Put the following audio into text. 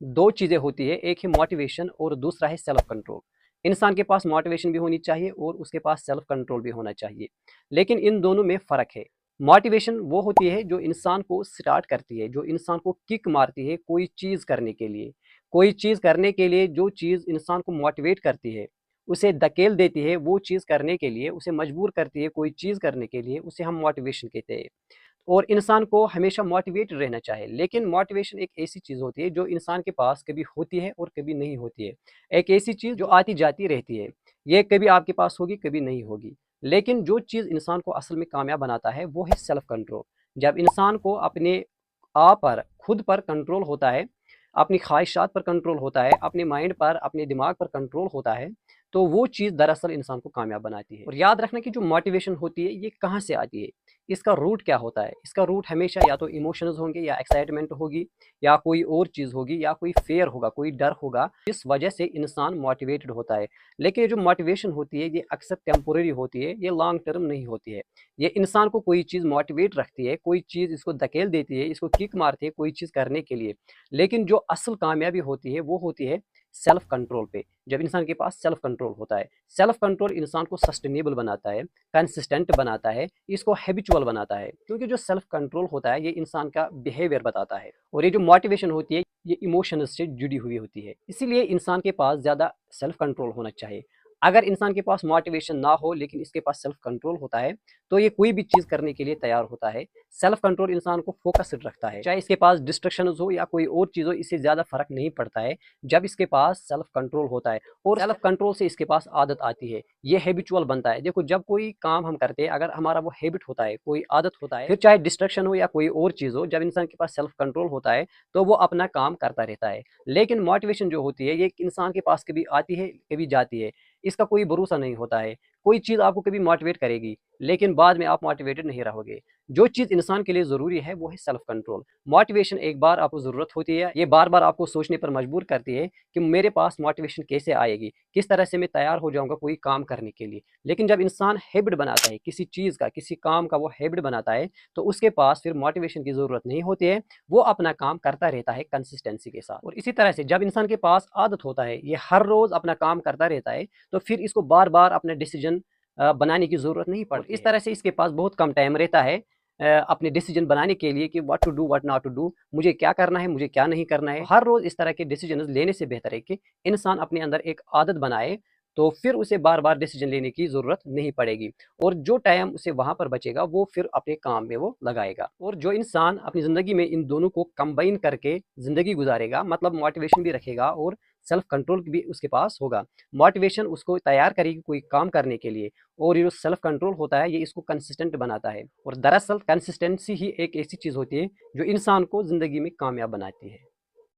दो चीज़ें होती है, एक है मोटिवेशन और दूसरा है सेल्फ कंट्रोल। इंसान के पास मोटिवेशन भी होनी चाहिए और उसके पास सेल्फ कंट्रोल भी होना चाहिए, लेकिन इन दोनों में फ़र्क है। मोटिवेशन वो होती है जो इंसान को स्टार्ट करती है, जो इंसान को किक मारती है कोई चीज़ करने के लिए। कोई चीज़ करने के लिए जो चीज़ इंसान को मोटिवेट करती है, उसे धकेल देती है वो चीज़ करने के लिए, उसे मजबूर करती है कोई चीज़ करने के लिए, उसे हम मोटिवेशन कहते हैं। और इंसान को हमेशा मोटिवेटेड रहना चाहिए, लेकिन मोटिवेशन एक ऐसी चीज़ होती है जो इंसान के पास कभी होती है और कभी नहीं होती है। एक ऐसी चीज़ जो आती जाती रहती है, ये कभी आपके पास होगी, कभी नहीं होगी। लेकिन जो चीज़ इंसान को असल में कामयाब बनाता है वो है सेल्फ कंट्रोल। जब इंसान को अपने आप पर, खुद पर कंट्रोल होता है, अपनी ख्वाहिशात पर कंट्रोल होता है, अपने माइंड पर, अपने दिमाग पर कंट्रोल होता है, तो वो चीज़ दरअसल इंसान को कामयाब बनाती है। और याद रखना कि जो मोटिवेशन होती है ये कहाँ से आती है, इसका रूट क्या होता है। इसका रूट हमेशा या तो इमोशंस होंगे, या एक्साइटमेंट होगी, या कोई और चीज़ होगी, या कोई फेयर होगा, कोई डर होगा, इस वजह से इंसान मोटिवेटेड होता है। लेकिन ये जो मोटिवेशन होती है ये अक्सर टेम्पोररी होती है, ये लॉन्ग टर्म नहीं होती है। ये इंसान को कोई चीज़ मोटिवेट रखती है, कोई चीज़ इसको धकेल देती है, इसको किक मारती है कोई चीज़ करने के लिए। लेकिन जो असल कामयाबी होती है वो होती है सेल्फ कंट्रोल पे। जब इंसान के पास सेल्फ कंट्रोल होता है, सेल्फ कंट्रोल इंसान को सस्टेनेबल बनाता है, कंसिस्टेंट बनाता है, इसको हैबिचुअल बनाता है। क्योंकि जो सेल्फ कंट्रोल होता है ये इंसान का बिहेवियर बताता है, और ये जो मोटिवेशन होती है ये इमोशंस से जुड़ी हुई होती है। इसीलिए इंसान के पास ज़्यादा सेल्फ कंट्रोल होना चाहिए। अगर इंसान के पास मोटिवेशन ना हो लेकिन इसके पास सेल्फ कंट्रोल होता है, तो ये कोई भी चीज़ करने के लिए तैयार होता है। सेल्फ कंट्रोल इंसान को फोकस्ड रखता है, चाहे इसके पास डिस्ट्रक्शंस हो या कोई और चीज़ हो, इससे ज़्यादा फर्क नहीं पड़ता है जब इसके पास सेल्फ कंट्रोल होता है। और सेल्फ कंट्रोल से इसके पास आदत आती है, ये हैबिचुअल बनता है। देखो, जब कोई काम हम करते हैं, अगर हमारा वो हैबिट होता है, कोई आदत होता है, फिर चाहे डिस्ट्रक्शन हो या कोई और चीज़ हो, जब इंसान के पास सेल्फ कंट्रोल होता है तो वो अपना काम करता रहता है। लेकिन मोटिवेशन जो होती है ये इंसान के पास कभी आती है, कभी जाती है, इसका कोई भरोसा नहीं होता है। कोई चीज़ आपको कभी मोटिवेट करेगी, लेकिन बाद में आप मोटिवेटेड नहीं रहोगे। जो चीज़ इंसान के लिए ज़रूरी है वो है सेल्फ कंट्रोल। मोटिवेशन एक बार आपको ज़रूरत होती है, ये बार बार आपको सोचने पर मजबूर करती है कि मेरे पास मोटिवेशन कैसे आएगी, किस तरह से मैं तैयार हो जाऊंगा कोई काम करने के लिए। लेकिन जब इंसान हैबिट बनाता है किसी चीज़ का, किसी काम का वो हैबिट बनाता है, तो उसके पास फिर मोटिवेशन की ज़रूरत नहीं होती है, वो अपना काम करता रहता है कंसिस्टेंसी के साथ। और इसी तरह से जब इंसान के पास आदत होता है, ये हर रोज़ अपना काम करता रहता है, तो फिर इसको बार बार अपने डिसीजन बनाने की ज़रूरत नहीं पड़ती। इस तरह से इसके पास बहुत कम टाइम रहता है अपने डिसीजन बनाने के लिए कि what to do, what not to do, मुझे क्या करना है, मुझे क्या नहीं करना है। हर रोज़ इस तरह के डिसीजन लेने से बेहतर है कि इंसान अपने अंदर एक आदत बनाए, तो फिर उसे बार बार डिसीजन लेने की ज़रूरत नहीं पड़ेगी, और जो टाइम उसे वहाँ पर बचेगा वो फिर अपने काम में वो लगाएगा। और जो इंसान अपनी ज़िंदगी में इन दोनों को कंबाइन करके ज़िंदगी गुजारेगा, मतलब मोटिवेशन भी रखेगा और सेल्फ कंट्रोल भी उसके पास होगा। मोटिवेशन उसको तैयार करेगी कोई काम करने के लिए, और ये जो सेल्फ कंट्रोल होता है ये इसको कंसिस्टेंट बनाता है। और दरअसल कंसिस्टेंसी ही एक ऐसी चीज़ होती है जो इंसान को ज़िंदगी में कामयाब बनाती है।